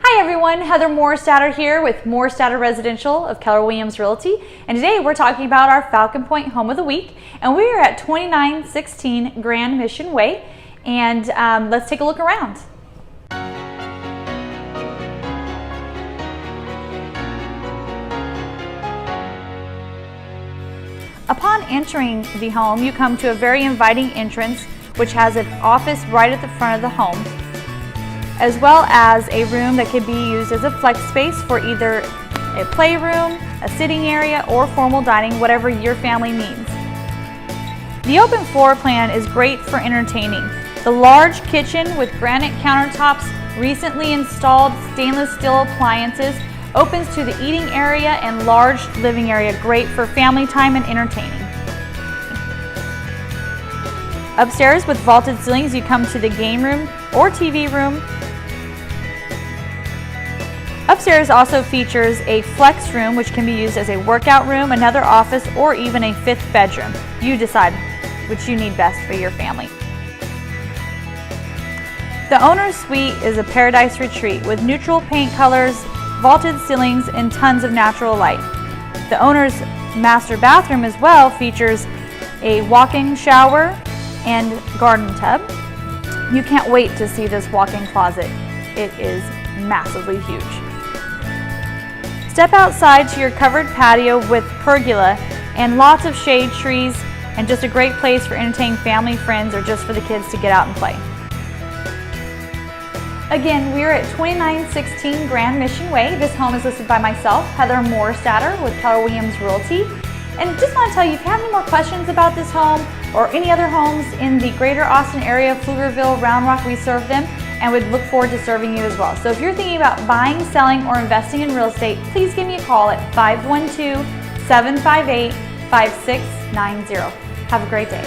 Hi everyone, Heather Morstatter here with Morstatter Residential of Keller Williams Realty, and today we're talking about our Falcon Pointe Home of the Week, and we are at 2916 Grand Mission Way, and let's take a look around. Upon entering the home, you come to a very inviting entrance which has an office right at the front of the home, as well as a room that could be used as a flex space for either a playroom, a sitting area, or formal dining, whatever your family needs. The open floor plan is great for entertaining. The large kitchen with granite countertops, recently installed stainless steel appliances, opens to the eating area and large living area, great for family time and entertaining. Upstairs with vaulted ceilings, you come to the game room or TV room. Upstairs also features a flex room which can be used as a workout room, another office, or even a fifth bedroom. You decide which you need best for your family. The owner's suite is a paradise retreat with neutral paint colors, vaulted ceilings, and tons of natural light. The owner's master bathroom as well features a walk-in shower and garden tub. You can't wait to see this walk-in closet. It is massively huge. Step outside to your covered patio with pergola and lots of shade trees, and just a great place for entertaining family, friends, or just for the kids to get out and play. Again, we are at 2916 Grand Mission Way. This home is listed by myself, Heather Morstatter with Keller Williams Realty. And just want to tell you, if you have any more questions about this home or any other homes in the greater Austin area, Pflugerville, Round Rock, we serve them, and we'd look forward to serving you as well. So if you're thinking about buying, selling, or investing in real estate, please give me a call at 512-758-5690. Have a great day.